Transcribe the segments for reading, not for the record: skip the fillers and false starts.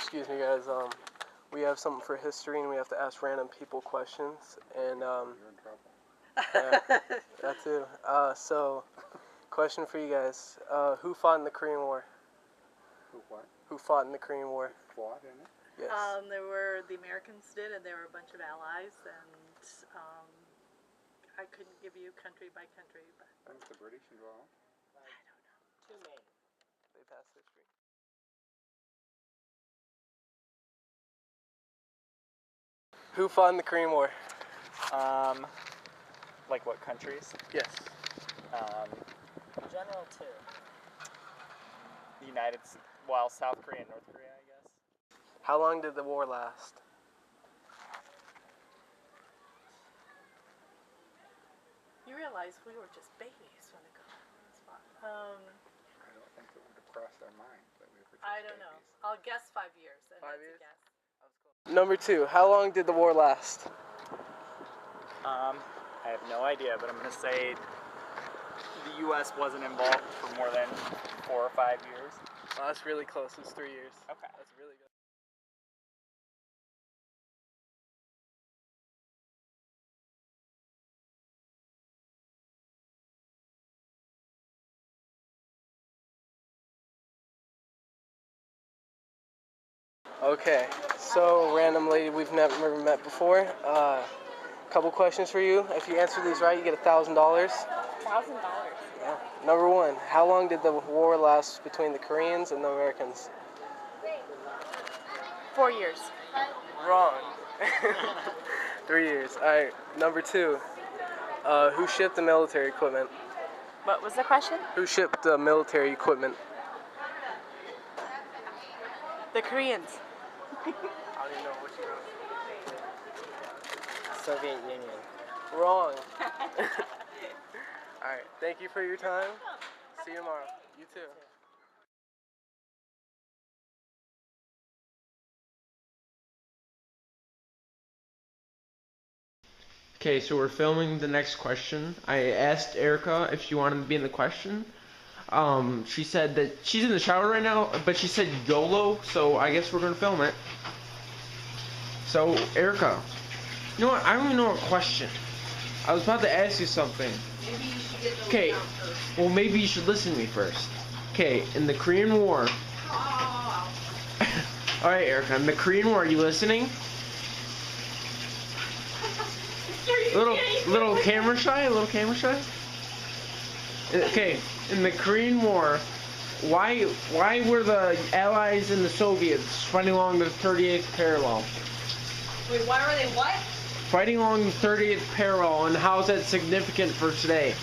Excuse me, guys. We have something for history, and we have to ask random people questions. And You're in trouble. yeah, that too. So, question for you guys: Who fought in the Korean War? Who what? Who fought in the Korean War? Fought in it? Yes. There were the Americans did, and there were a bunch of allies, and I couldn't give you country by country, but Was the British involved? I don't know. Two main. They passed history. Who fought in the Korean War? Like what countries? Yes. General two. South Korea and North Korea, I guess. How long did the war last? You realize we were just babies when it got on this spot. I don't think it would have crossed our mind that we were just I don't know. I'll guess 5 years, and 5 that's years? a guess. Number 2. How long did the war last? I have no idea, but I'm going to say the U.S. wasn't involved for more than 4 or 5 years. Oh, that's really close. It's 3 years. Okay. That's really good. Okay, so random lady we've never met before. Couple questions for you. If you answer these right, you get $1,000. $1,000. Yeah. Number 1, how long did the war last between the Koreans and the Americans? 4 years. Wrong. 3 years. All right. Number 2, who shipped the military equipment? What was the question? Who shipped the military equipment? The Koreans. I don't even know what you wrote. Soviet Union. Wrong. All right. Thank you for your time. See you tomorrow. You too. Okay, so we're filming the next question. I asked Erica if she wanted to be in the question. She said that she's in the shower right now, but she said YOLO, so I guess we're gonna film it. So, Erica, you know what? I don't even know a question. I was about to ask you something. Maybe you should get the Okay, well maybe you should listen to me first. Okay, in the Korean War. Alright, Erica, in the Korean War, are you listening? Little camera shy, a little camera shy. Okay, in the Korean War, why were the Allies and the Soviets fighting along the 38th parallel? Wait, why were they what? Fighting along the 30th parallel, and how is that significant for today?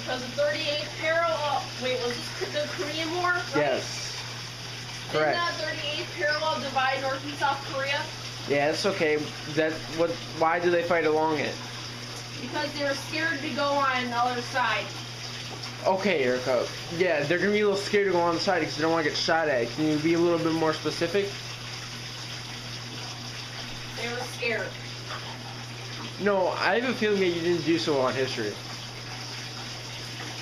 Because the 38th parallel. Wait, was this the Korean War? Right? Yes. Correct. Didn't that 38th parallel divide North and South Korea? Yeah, it's okay. Why do they fight along it? Because they were scared to go on the other side. Okay, Erica. Yeah, they're gonna be a little scared to go on the side because they don't want to get shot at. Can you be a little bit more specific? They were scared. No, I have a feeling that you didn't do so well in history.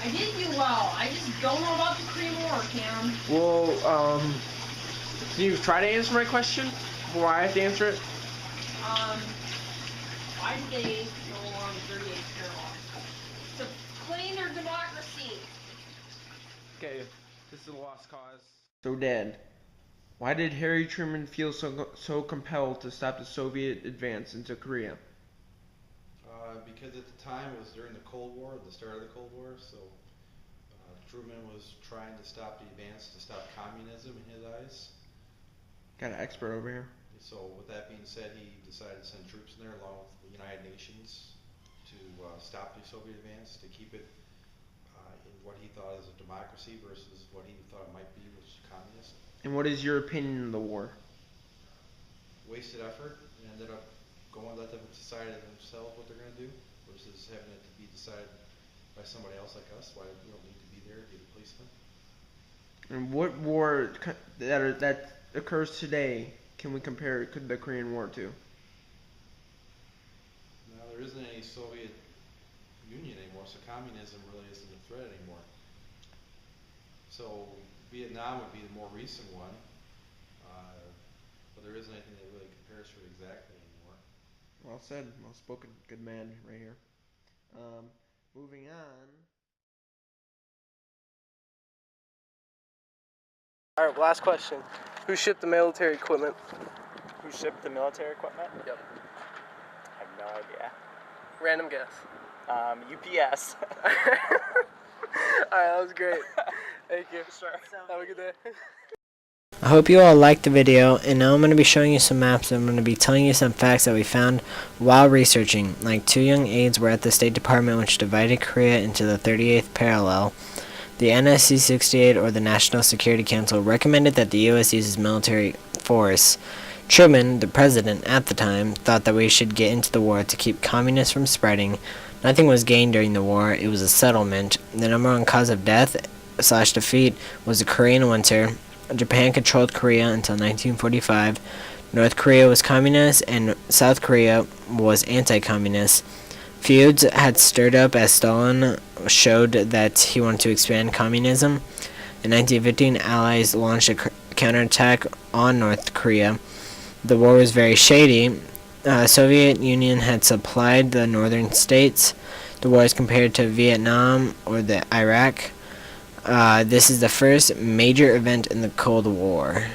I did do well. I just don't know about the Korean War, Cam. Well, can you try to answer my question before I have to answer it? Why did they go along the 38th parallel? To claim their democracy. Okay, this is a lost cause. So, Dad, why did Harry Truman feel so compelled to stop the Soviet advance into Korea? Because at the time it was during the Cold War, the start of the Cold War, so Truman was trying to stop the advance, to stop communism in his eyes. Got an expert over here. So with that being said, he decided to send troops in there along with the United Nations to stop the Soviet advance, to keep it in what he thought is a democracy versus what he thought it might be, which is communism. And what is your opinion of the war? Wasted effort, and ended up let them decide themselves what they're going to do, versus having it to be decided by somebody else like us. Why we don't need to be there to be the policeman. And what war that occurs today can we compare the Korean War to? Now, there isn't any Soviet Union anymore, so communism really isn't a threat anymore. So Vietnam would be the more recent one, but there isn't anything that really compares to it exactly anymore. Well said. Well spoken. Good man right here. Moving on. Alright, last question. Who shipped the military equipment? Who shipped the military equipment? Yep. I have no idea. Random guess. UPS. Alright, that was great. Thank you. Sure. Have a good day. I hope you all liked the video, and now I'm going to be showing you some maps and I'm going to be telling you some facts that we found while researching. Like 2 young aides were at the State Department, which divided Korea into the 38th parallel. The NSC 68, or the National Security Council, recommended that the U.S. uses military force. Truman, the president at the time, thought that we should get into the war to keep communists from spreading. Nothing was gained during the war. It was a settlement. The number one cause of death/defeat was the Korean Winter. Japan controlled Korea until 1945. North Korea was communist and South Korea was anti-communist. Feuds had stirred up as Stalin showed that he wanted to expand communism. In 1915, Allies launched a counterattack on North Korea. The war was very shady. Soviet Union had supplied the northern states. The war is compared to Vietnam or the Iraq. This is the first major event in the Cold War.